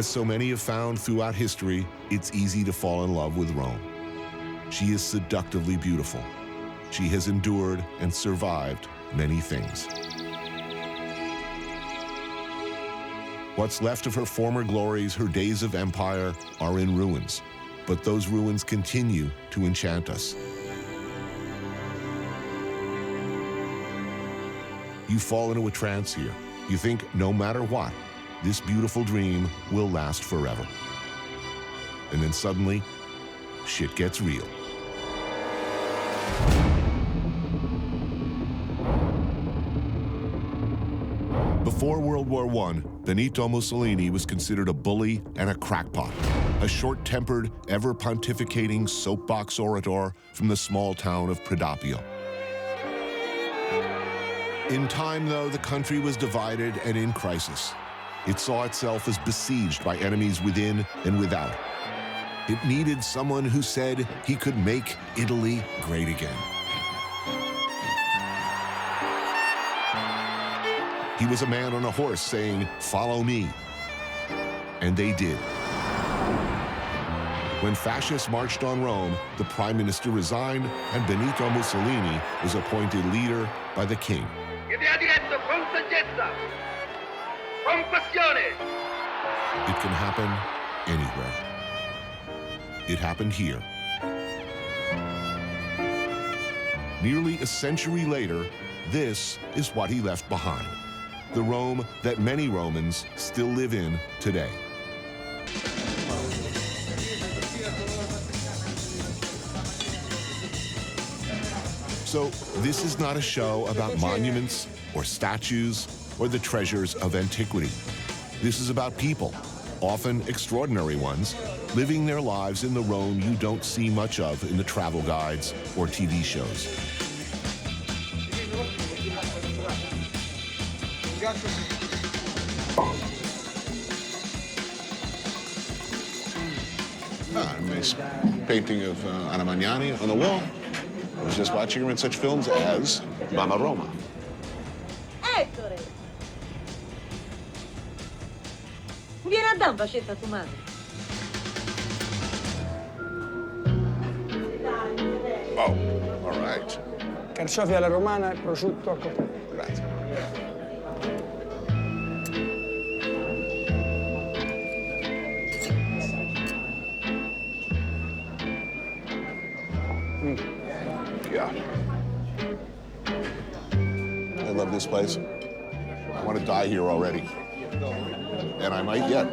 As so many have found throughout history, it's easy to fall in love with Rome. She is seductively beautiful. She has endured and survived many things. What's left of her former glories, her days of empire, are in ruins, but those ruins continue to enchant us. You fall into a trance here. You think no matter what, this beautiful dream will last forever. And then suddenly, shit gets real. Before World War I, Benito Mussolini was considered a bully and a crackpot, a short-tempered, ever-pontificating soapbox orator from the small town of Predoppio. In time, though, the country was divided and in crisis. It saw itself as besieged by enemies within and without. It needed someone who said he could make Italy great again. He was a man on a horse saying, "Follow me." And they did. When fascists marched on Rome, the prime minister resigned and Benito Mussolini was appointed leader by the king. It can happen anywhere. It happened here. Nearly a century later, this is what he left behind. The Rome that many Romans still live in today. So this is not a show about monuments or statues or the treasures of antiquity. This is about people, often extraordinary ones, living their lives in the Rome you don't see much of in the travel guides or TV shows. A nice painting of Anna Magnani on the wall. I was just watching her in such films as Mama Roma. Ettore! Vieni a dare bacetta a tua madre. Oh, all right. Carciofi alla romana, prosciutto al cotone. Grazie. Yeah. I love this place. I want to die here already. And I might yet.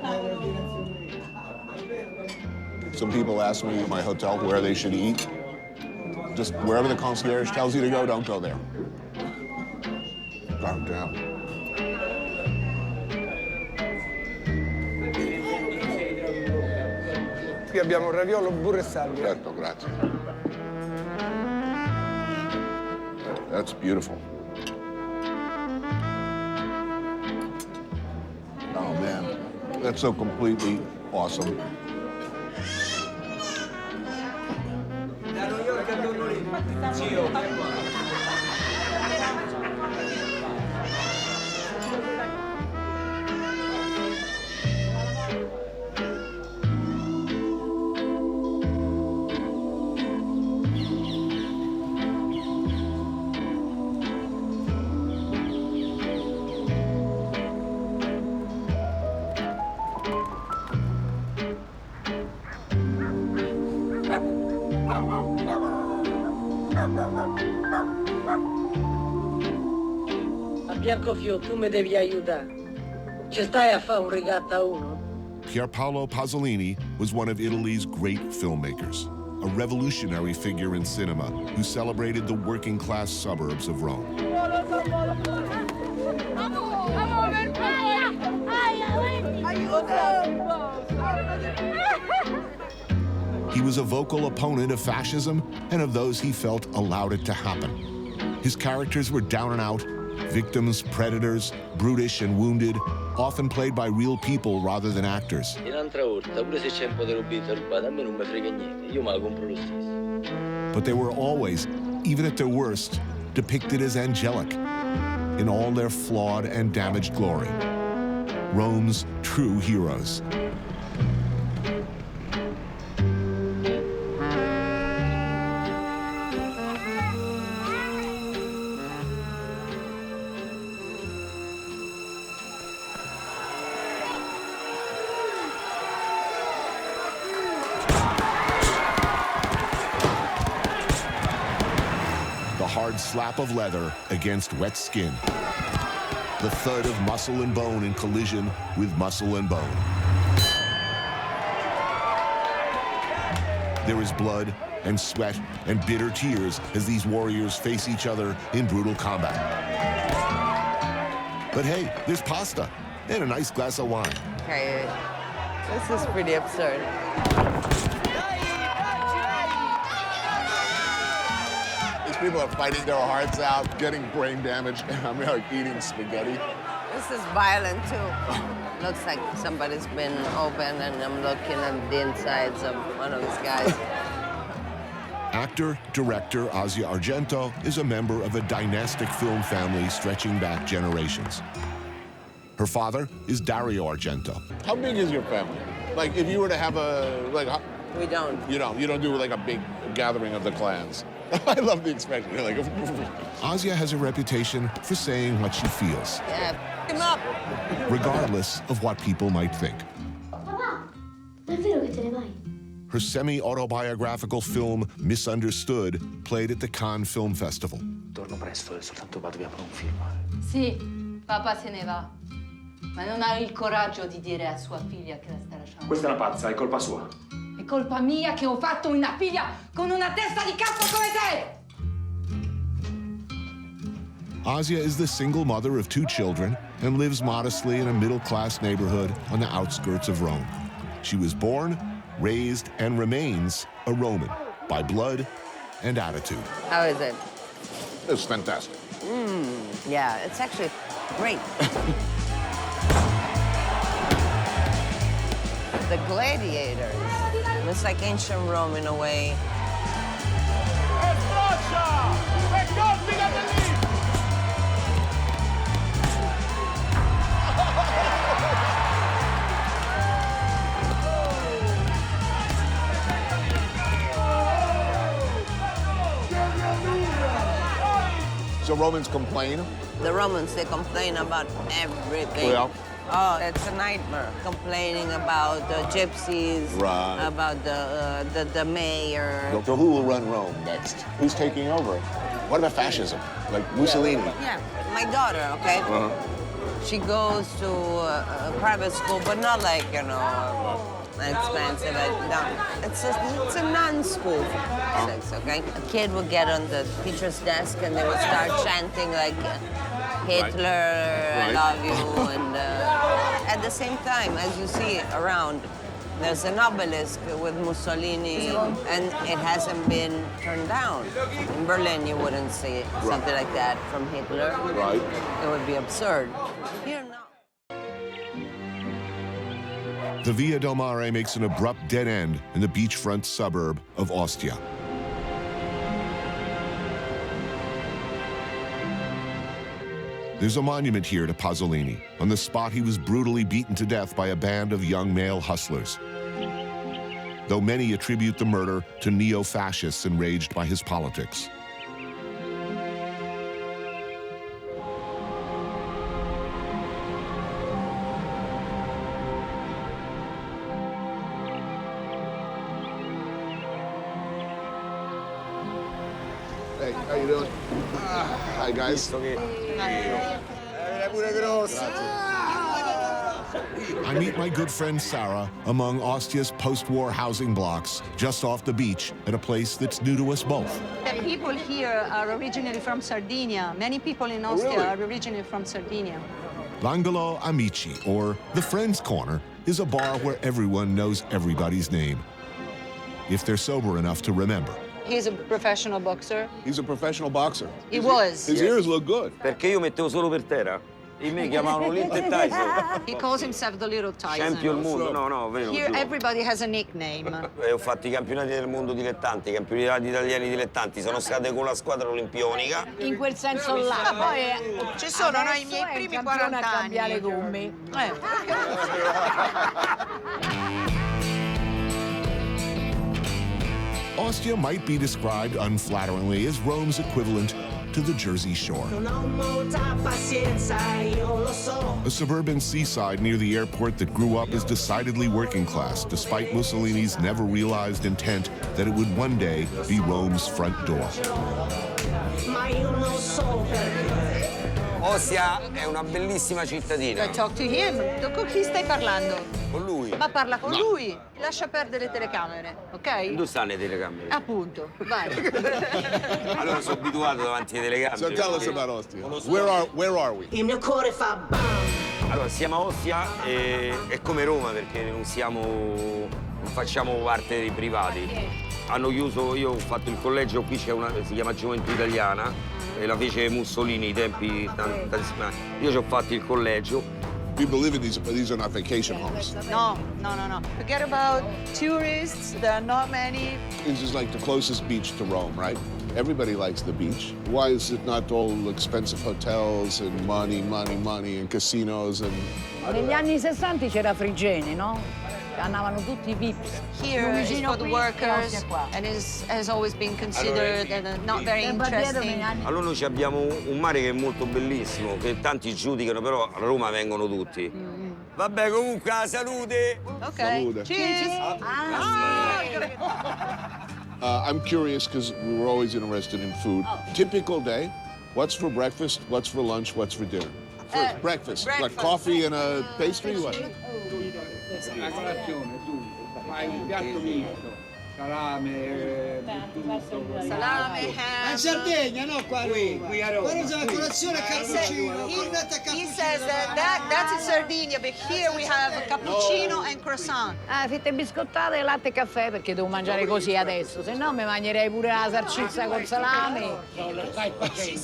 Some people ask me at my hotel where they should eat. Just wherever the concierge tells you to go, don't go there. Calm down. Qui abbiamo raviolo, burro e salvia. Certo, grazie. That's beautiful. Oh, man. That's so completely awesome. Biancofio, tu mi devi aiutare. Ci stai a fare un rigatto a uno? Pierpaolo Pasolini was one of Italy's great filmmakers, a revolutionary figure in cinema who celebrated the working-class suburbs of Rome. He was a vocal opponent of fascism and of those he felt allowed it to happen. His characters were down and out, victims, predators, brutish and wounded, often played by real people rather than actors. But they were always, even at their worst, depicted as angelic, in all their flawed and damaged glory. Rome's true heroes. hard slap of leather against wet skin. The thud of muscle and bone in collision with muscle and bone. There is blood and sweat and bitter tears as these warriors face each other in brutal combat. But hey, there's pasta and a nice glass of wine. Okay, this is pretty absurd. These people are fighting their hearts out, getting brain damage, and I'm like eating spaghetti. This is violent, too. Looks like somebody's been open, and I'm looking at the insides of one of these guys. Actor, director Asia Argento is a member of a dynastic film family stretching back generations. Her father is Dario Argento. How big is your family? Like, if you were to have We don't. You don't do like a big gathering of the clans. I love the expression. You're like, Asia has a reputation for saying what she feels, Yeah, him up. regardless of what people might think. Papà, è vero che te ne vai? Her semi-autobiographical film, Misunderstood, played at the Cannes Film Festival. Torno presto, è soltanto vado via per un film. Sì, papà se ne va. Ma non ha il coraggio di dire a sua figlia che la sta lasciando. Questa è una pazza, è colpa sua. È colpa mia che ho fatto una figlia con una testa di cazzo come te! Asia is the single mother of 2 children and lives modestly in a middle-class neighborhood on the outskirts of Rome. She was born, raised, and remains a Roman by blood and attitude. How is it? it's fantastic. Yeah, it's actually great. The gladiators. It's like ancient Rome in a way. So Romans complain. The Romans, they complain about everything. Yeah. Oh, it's a nightmare. Complaining about the gypsies, Right. about the mayor. So who will run Rome next? Who's taking over? What about fascism? Like Mussolini? Yeah, my daughter, okay? She goes to a private school, but not like, you know, expensive. No, it's a non-school for sex, okay? A kid would get on the teacher's desk and they would start chanting like, Hitler, I love you, and at the same time, as you see around, there's an obelisk with Mussolini, and it hasn't been turned down. In Berlin, you wouldn't see something like that from Hitler. Right. It would be absurd. Here, no. The Via del Mare makes an abrupt dead end in the beachfront suburb of Ostia. There's a monument here to Pasolini, on the spot he was brutally beaten to death by a band of young male hustlers. Though many attribute the murder to neo-fascists enraged by his politics. Hey, how you doing? Hi, guys. I meet my good friend Sarah among Ostia's post-war housing blocks, just off the beach, at a place that's new to us both. The people here are originally from Sardinia. Many people in Ostia really? are originally from Sardinia. L'Angolo Amici, or the Friends Corner, is a bar where everyone knows everybody's name, if they're sober enough to remember. He's a professional boxer. He's a professional boxer. He was. His ears look good. Perché io mettevo solo per terra. E mi chiamavano Linton Tyson. He calls himself the Little Tyson. Champion mondo. No, no, vero. Here, giuro. everybody has a nickname. Ho fatto i campionati del mondo dilettanti, i campionati italiani dilettanti, sono state con la squadra olimpionica. In quel senso là. Poi Ci sono i miei primi 40 a cambiare anni. gomme. Ostia might be described unflatteringly as Rome's equivalent to the Jersey Shore. A suburban seaside near the airport that grew up as decidedly working class, despite Mussolini's never realized intent that it would one day be Rome's front door. Ostia è una bellissima cittadina. Talk to him. Con chi stai parlando? Con lui. Ma parla con lui. Lascia perdere le telecamere, ok? Dove stanno le telecamere? Appunto, vai. Allora sono abituato davanti alle telecamere. So tell us about Ostia. Where are we? Il mio cuore fa bam. Allora, siamo a Ostia e è come Roma perché non facciamo parte dei privati. Hanno chiuso, io ho fatto il collegio, qui c'è una, si chiama Gioventù Italiana, e la fece Mussolini ai tempi tantissimi anni. Io ci ho fatto il collegio. People live in these are not vacation homes. No. Forget about tourists, there are not many. This is like the closest beach to Rome, right? Everybody likes the beach. Why is it not all expensive hotels and money and casinos and... Negli anni 60 c'era Frigeni, no? Andavano tutti i VIPs. Here is for the workers and has always been considered not very interesting. Allora noi abbiamo un mare che è molto bellissimo, che tanti giudicano, però a Roma vengono tutti. Vabbè, comunque, salute! Ok, Salute. cheers! I'm curious because we were always interested in food. Typical day, what's for breakfast, what's for lunch, what's for dinner? First, breakfast. What, coffee and a pastry? What? La colazione, tu fai un piatto misto, salame, Salame, ham. In Sardegna, no qua a Roma. Qui a Roma. Quando la colazione è cappuccino, He says that's in Sardinia, but here we have a cappuccino and croissant. Fette biscottate e latte e caffè perché devo mangiare così adesso, se no mi mangerei pure la salsiccia col salame. Non lo stai facendo.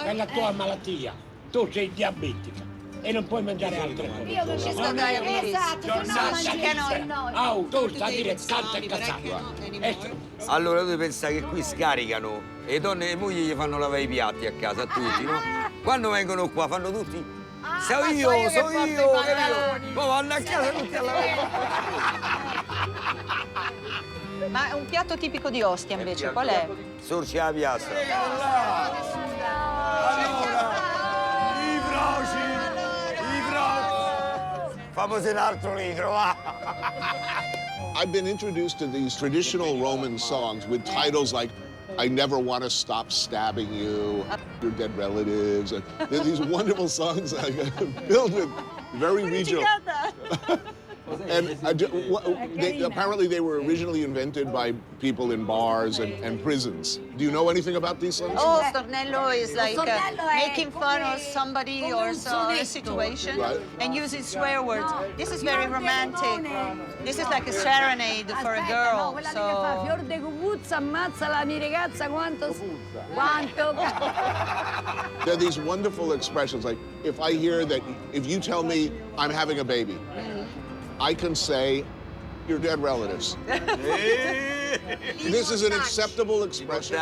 È la tua malattia. Tu sei diabetica e non puoi mangiare altre cose. Io non ci sto esatto, se no Tu stai dire tanto e cazzato. Allora tu pensi che qui scaricano e le donne e le mogli gli fanno lavare i piatti a casa, a tutti, no? Quando vengono qua fanno tutti. So io. Poi vanno a casa tutti a lavare. Ma un piatto tipico di Ostia invece, qual è? Sorci alla piazza. Famose un altro litro, va! I've been introduced to these traditional Roman songs with titles like I Never Want to Stop Stabbing You, Your Dead Relatives. And they're these wonderful songs filled with very regional. And apparently they were originally invented by people in bars and prisons. Do you know anything about these songs? Oh, stornello is like making fun of somebody or a situation and using swear words. This is very romantic. This is like a serenade for a girl. So. Fior de cupuzza, ammazza la mia ragazza quanto. There are these wonderful expressions like if I hear that, if you tell me I'm having a baby, I can say, your dead relatives. This is an acceptable expression.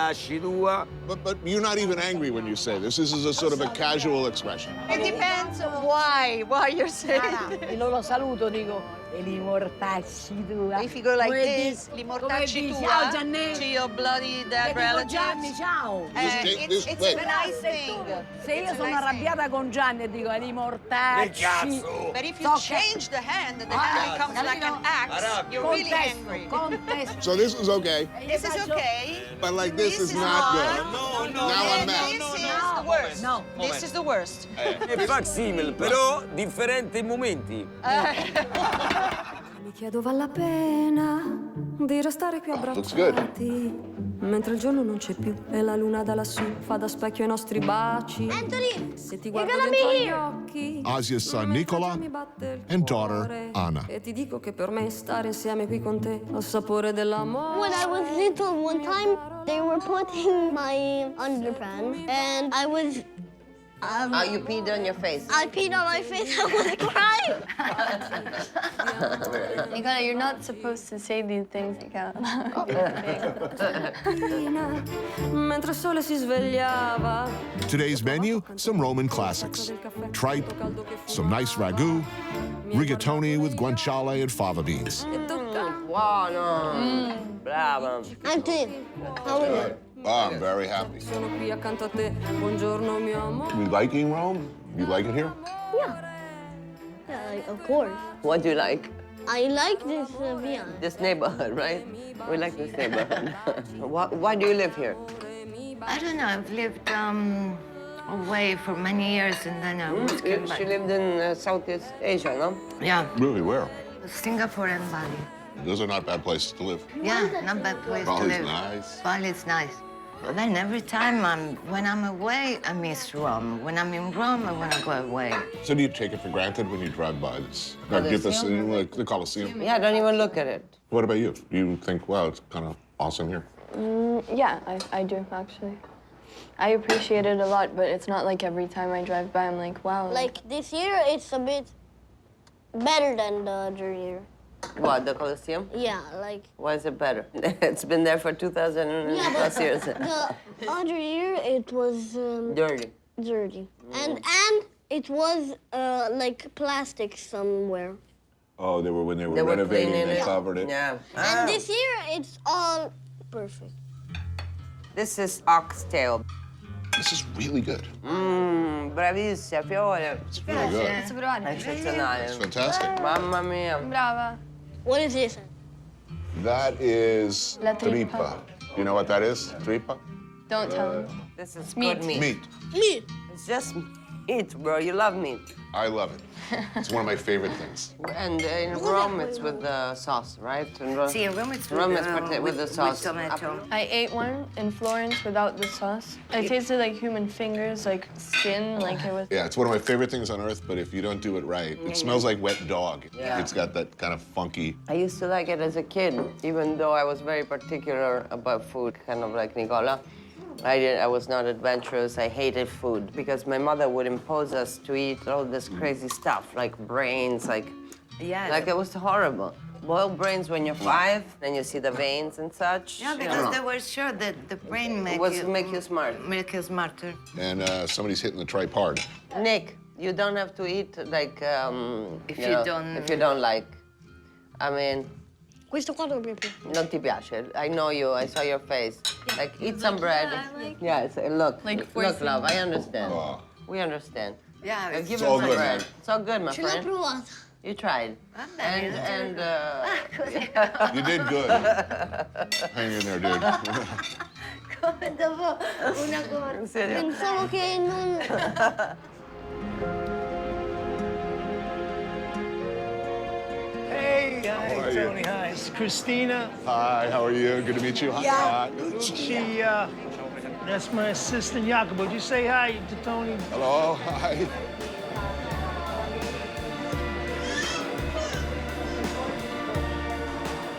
But you're not even angry when you say this. This is a sort of a casual expression. It depends why you're saying. E lo saluto, dico, e li mortacci tua. If you go like this, li mortacci tua, to your bloody dead relatives. Gianni, ciao. It's a nice thing. Se io sono arrabbiata con Gianni e dico, li mortacci. But if you change the hand becomes like an axe, you're really angry. So this is okay. This is okay. But like this is not good. No. Now I'm mad. This is the worst. No. This is the worst. È facsimile, però differenti momenti. Mi chiedo vale la pena di restare qui abbracciati mentre il giorno non c'è più e la luna da lassù fa da specchio ai nostri baci. Anthony, se ti guardo dentro gli occhi, Asia's son Nicola and daughter Anna. e ti dico che per me stare insieme qui con te ha il sapore dell'amore. When I was little, one time they were putting my underpants, and I was. You peed on your face. I peed on my face. I was crying. Nicola, you're not supposed to say these things, Nicola. Mentre il sole si svegliava. Today's menu, some Roman classics. Tripe, some nice ragu, rigatoni with guanciale and fava beans. Buono! Brava! Anthony, how are you? Oh, I'm very happy. Sono qui accanto a te. Buongiorno, mio amore. You liking Rome? You like it here? Yeah. Of course. What do you like? I like this via. This neighborhood, right? We like this neighborhood. Why do you live here? I don't know. I've lived away for many years, and then I was came back. She lived in Southeast Asia, no? Yeah. Really, where? Singapore and Bali. Those are not bad places to live. Yeah, not bad place to Bali's live. nice. Bali's nice. But then every time when I'm away, I miss Rome. When I'm in Rome, I want to go away. So do you take it for granted when you drive by this? Like the Colosseum? Yeah, don't even look at it. What about you? Do you think, wow, it's kind of awesome here? Yeah, I do, actually. I appreciate it a lot, but it's not like every time I drive by, I'm like, wow. Like this year, it's a bit better than the other year. What, the Colosseum? Yeah, like. Why is it better? It's been there for 2,000 plus years. The other year, it was Dirty. dirty, and it was like plastic somewhere. Oh, when they were They were renovating, cleaning they it. covered it. Yeah. And this year, it's all perfect. This is oxtail. This is really good. Bravissima, Fiore. It's really good. Eccezionale. It's fantastic. Mamma mia. Brava. What is this? That is La tripa. tripa. You know what that is? Tripa? Don't tell him. This is meat. good meat. Meat. Meat. It's just meat, bro. You love meat. I love it. It's one of my favorite things. And in Rome, it's with the sauce, right? In Rome, See, in Rome it's with the sauce. With tomato. I ate one in Florence without the sauce. It tasted like human fingers, like skin, like it was. Yeah, it's one of my favorite things on earth, but if you don't do it right, it smells like wet dog. Yeah. It's got that kind of funky. I used to like it as a kid, even though I was very particular about food, kind of like Nicola. I was not adventurous. I hated food because my mother would impose us to eat all this crazy stuff, like brains, like it was horrible. Boiled brains when you're 5, then you see the veins and such. Yeah, because they were sure that the brain make you smart. Make you smarter. And somebody's hitting the tripe hard. Nick, you don't have to eat like if you don't like. I mean. Questo qua dovrebbe più. Non ti piace? I know you. I saw your face. Like, eat some bread. Yeah, look, love. I understand. Oh. We understand. Yeah, Give it's him all some good, bread. man. It's all good, my Ce l'ho friend. provata. You tried. And You did good. Hang in there, dude. Come dopo una corsa. Pensavo che non. Hey, hi, Tony. Hi, it's Christina. Hi, how are you? Good to meet you. Yeah. She, that's my assistant, Jacopo. Would you say hi to Tony? Hello, hi.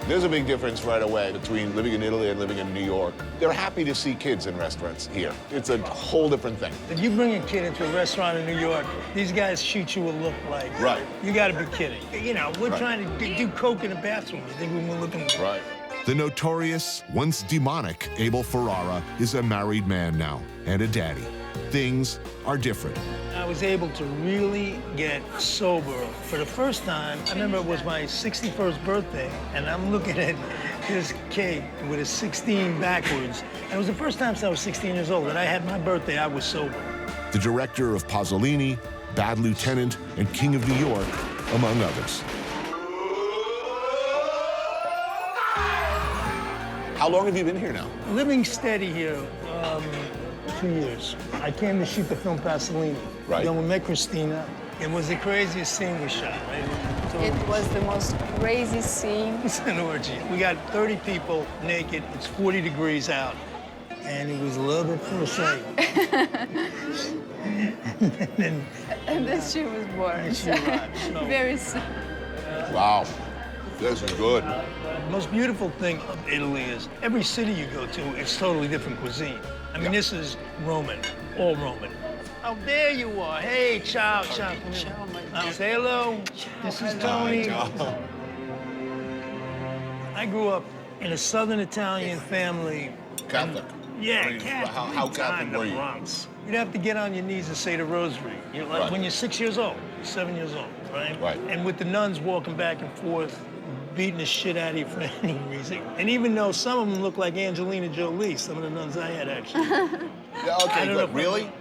There's a big difference right away between living in Italy and living in New York. They're happy to see kids in restaurants here. It's a whole different thing. If you bring a kid into a restaurant in New York, these guys shoot you a look like. Right. You gotta be kidding. You know, we're trying to do coke in the bathroom. You think we're looking. Right. The notorious, once demonic Abel Ferrara is a married man now and a daddy. Things are different. I was able to really get sober for the first time. I remember it was my 61st birthday, and I'm looking at this cake with a 16 backwards. And it was the first time since I was 16 years old that I had my birthday, I was sober. The director of Pasolini, Bad Lieutenant, and King of New York, among others. How long have you been here now? Living steady here, 2 years. I came to shoot the film Pasolini. Right. Then we met Christina. It was the craziest scene we shot, right? So It was the most crazy scene. it's an orgy. We got 30 people naked. It's 40 degrees out. And it was love at first sight. And then she was born. And she arrived, so. Very soon. Wow, this is good. The most beautiful thing of Italy is every city you go to, it's totally different cuisine. I mean, this is Roman, all Roman. Oh, there you are. Hey, ciao, ciao. Say hello. This is Tony. I grew up in a Southern Italian family. Catholic. Yeah, Catholic. How Catholic were you? Bronx. You'd have to get on your knees and say the rosary. You're like, Right. when you're 6 years old, you're 7 years old, right? Right. And with the nuns walking back and forth, beating the shit out of you for any reason. And even though some of them look like Angelina Jolie, some of the nuns I had actually. Yeah, okay, good. Really?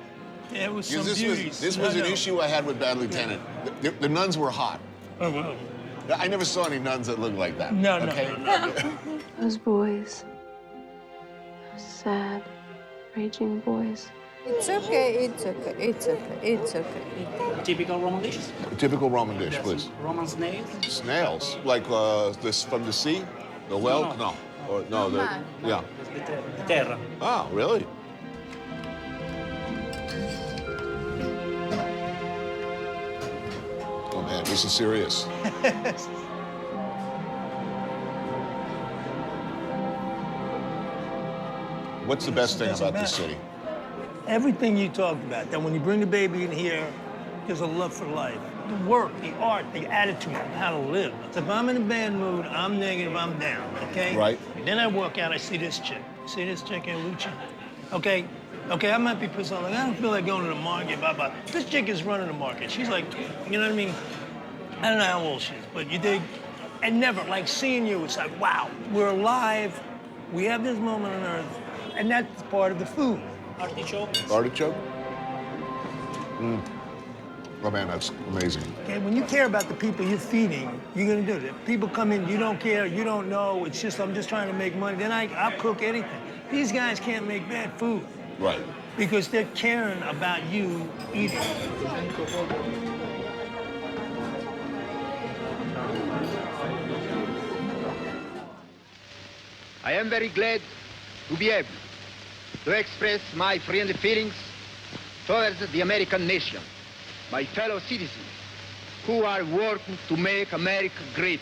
Yeah, it was some This beauties. was an issue I had with Bad Lieutenant. The nuns were hot. Oh, well. I never saw any nuns that looked like that. No, okay? no. Those boys. Those sad, raging boys. It's okay, it's okay, it's okay, it's okay. A typical Roman dish? A typical Roman dish, Yes. please. Roman snails? Snails, like this from the sea? The well? No. Or, no, yeah. The terra. Oh, really? Oh, man, this is serious. What's the best thing about this city? Everything you talked about, that when you bring the baby in here, there's a love for life. The work, the art, the attitude of how to live. If I'm in a bad mood, I'm negative, I'm down, okay? Right. And then I walk out, I see this chick. See this chick here, Lucia? Okay, I might be pissed off, like, I don't feel like going to the market, blah, blah. This chick is running the market. She's like, you know what I mean? I don't know how old she is, but you dig? And never, like, seeing you, it's like, wow, we're alive. We have this moment on Earth, and that's part of the food. Artichoke. Artichoke? Oh, man, that's amazing. Okay, when you care about the people you're feeding, you're gonna do it. People come in, you don't care, you don't know, it's just, I'm just trying to make money, then I'll cook anything. These guys can't make bad food. Right. Because they're caring about you eating. I am very glad to be able to express my friendly feelings towards the American nation, my fellow citizens, who are working to make America great.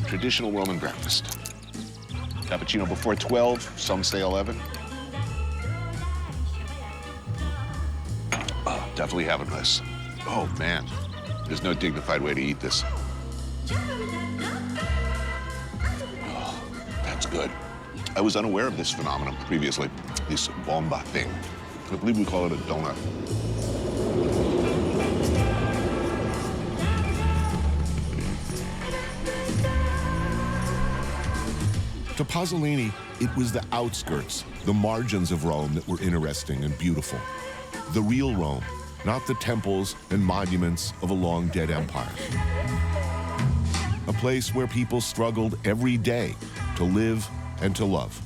Traditional Roman breakfast. Cappuccino before 12, some say 11. Oh, definitely having this. Oh, man. There's no dignified way to eat this. Oh, that's good. I was unaware of this phenomenon previously, this bomba thing. I believe we call it a donut. To Pasolini, it was the outskirts, the margins of Rome that were interesting and beautiful. The real Rome, not the temples and monuments of a long-dead empire. A place where people struggled every day to live and to love.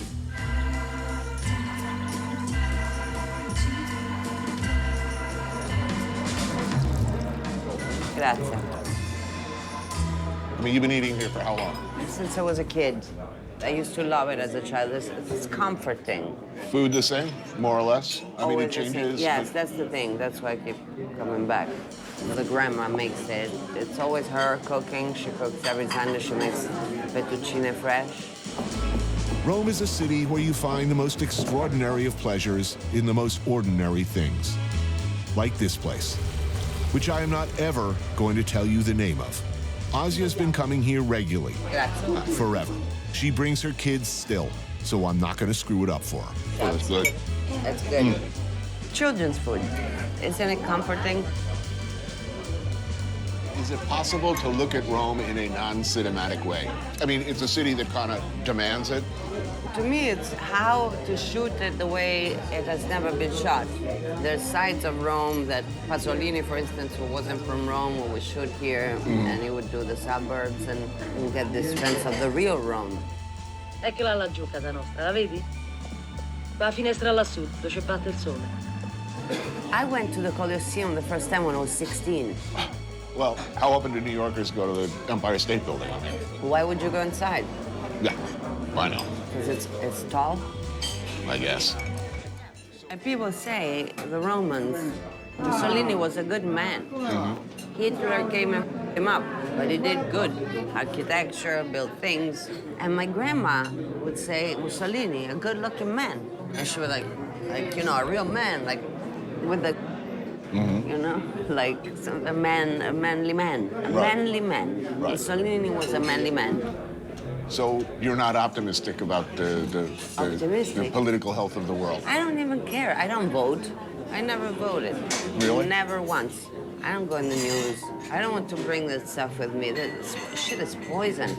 Grazie. I mean, you've been eating here for how long? Since I was a kid. I used to love it as a child. It's comforting. Food the same, more or less? I mean, it changes? Yes, that's the thing. That's why I keep coming back. The grandma makes it. It's always her cooking. She cooks every Sunday. She makes fettuccine fresh. Rome is a city where you find the most extraordinary of pleasures in the most ordinary things. Like this place, which I am not ever going to tell you the name of. Asia's been coming here regularly. Grazie. Forever. She brings her kids still, so I'm not going to screw it up for her. Oh, that's good. That's good. Children's food. Isn't it comforting? Is it possible to look at Rome in a non-cinematic way? I mean, it's a city that kind of demands it. To me, it's how to shoot it the way it has never been shot. There's sides of Rome that Pasolini, for instance, who wasn't from Rome, would shoot here, and he would do the suburbs, and you get this sense of the real Rome. Eccola laggiù, casa nostra, la vedi? La finestra lassù, dove c'è batte il sole. I went to the Colosseum the first time when I was 16. Well, how often do New Yorkers go to the Empire State Building? I mean, Why would you go inside? yeah, I know, Because it's tall. I guess. And people say the Romans, Mussolini was a good man. Hitler came and picked him up, but he did good. Architecture, built things. And my grandma would say, Mussolini, a good-looking man. And she was like, you know, a real man, like with the you know, like a manly man. Right. Mussolini was a manly man. So you're not optimistic about the political health of the world? I don't even care. I don't vote. I never voted. Really? Never once. I don't go in the news. I don't want to bring that stuff with me. That shit is poison.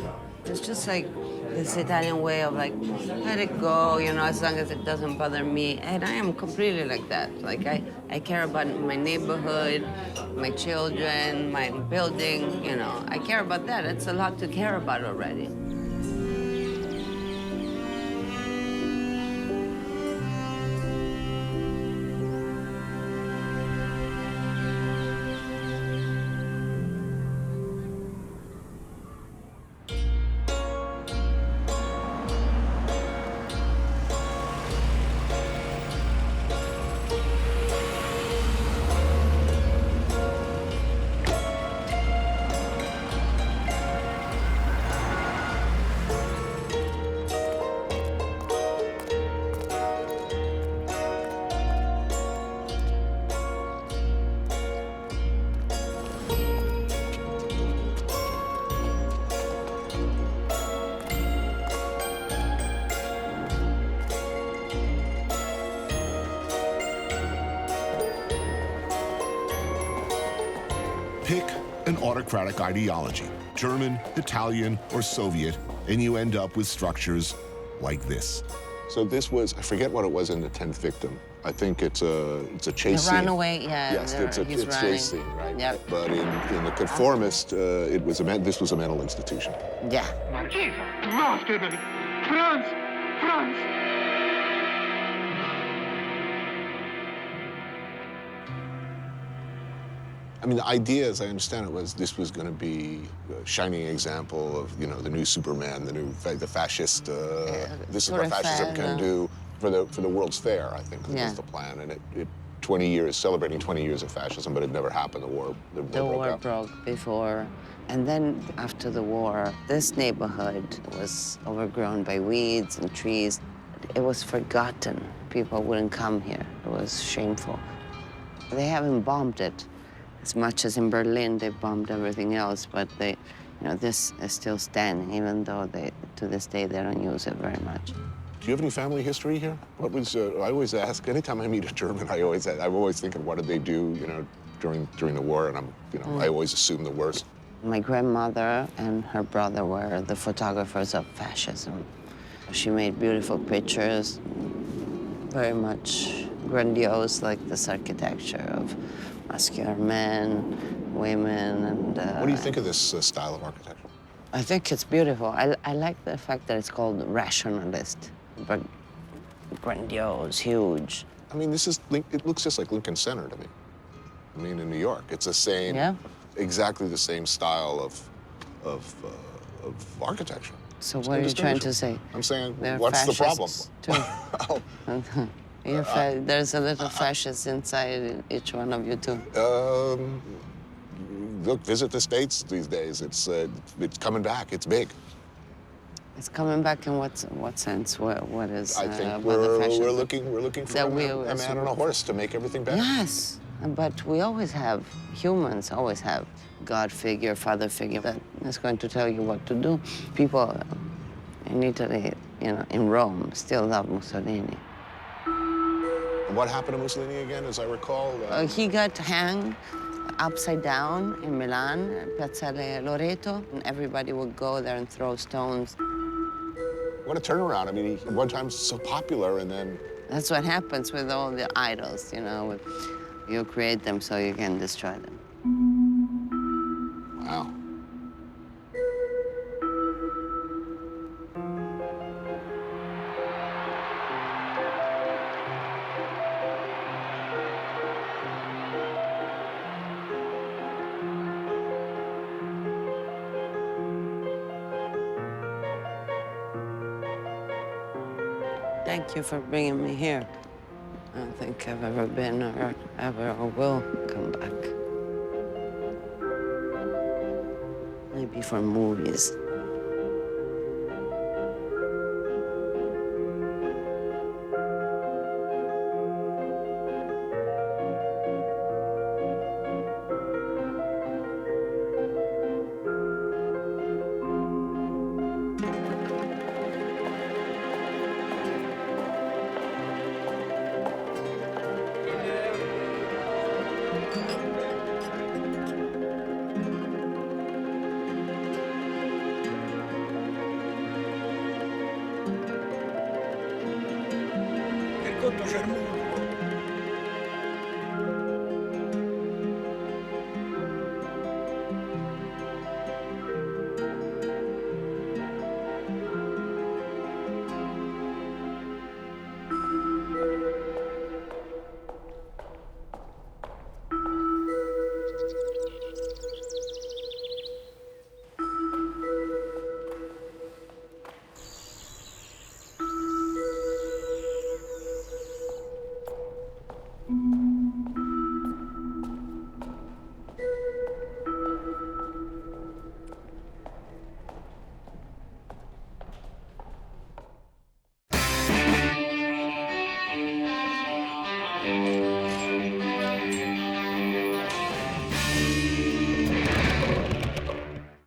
It's just like this Italian way of like, let it go, you know, as long as it doesn't bother me. And I am completely like that. Like I care about my neighborhood, my children, my building, you know. I care about that. It's a lot to care about already. Pick an autocratic ideology, German, Italian, or Soviet, and you end up with structures like this. So this was, I forget what it was in the 10th victim. I think it's a chase scene. The runaway, yeah. Yes, it's a chase scene, right? Yep. But in the conformist, this was a mental institution. Yeah. France! France! I mean, the idea, as I understand it, was this was going to be a shining example of, you know, the new Superman, the fascist. This is what fascism can do for the World's Fair. I think was the plan, and it 20 years, celebrating 20 years of fascism, but it never happened. The war broke before, and then after the war, this neighborhood was overgrown by weeds and trees. It was forgotten. People wouldn't come here. It was shameful. They haven't bombed it as much as in Berlin. They bombed everything else, but they, you know, this is still standing, even though to this day they don't use it very much. Do you have any family history here? What was I always ask anytime I meet a German? I'm always thinking, what did they do, you know, during the war? And I always assume the worst. My grandmother and her brother were the photographers of fascism. She made beautiful pictures, very much grandiose, like this architecture of muscular men, women, and... What do you think of this style of architecture? I think it's beautiful. I like the fact that it's called rationalist, but grandiose, huge. I mean, it looks just like Lincoln Center to me. I mean, in New York, it's the same, exactly the same style of architecture. So what are you trying to say? I'm saying, They're what's the problem? There's a little fascist inside in each one of you, too. Look, visit the States these days. It's coming back. It's big. It's coming back in what sense? What is? I think we're looking for a man on a horse to make everything better. Yes, but we always have, humans always have God figure, father figure that is going to tell you what to do. People in Italy, you know, in Rome, still love Mussolini. What happened to Mussolini again, as I recall? He got hanged upside down in Milan, Piazzale Loreto, and everybody would go there and throw stones. What a turnaround. I mean, one time so popular, and then... That's what happens with all the idols, you know. You create them so you can destroy them. Wow. Thank you for bringing me here. I don't think I've ever been or ever or will come back. Maybe for movies.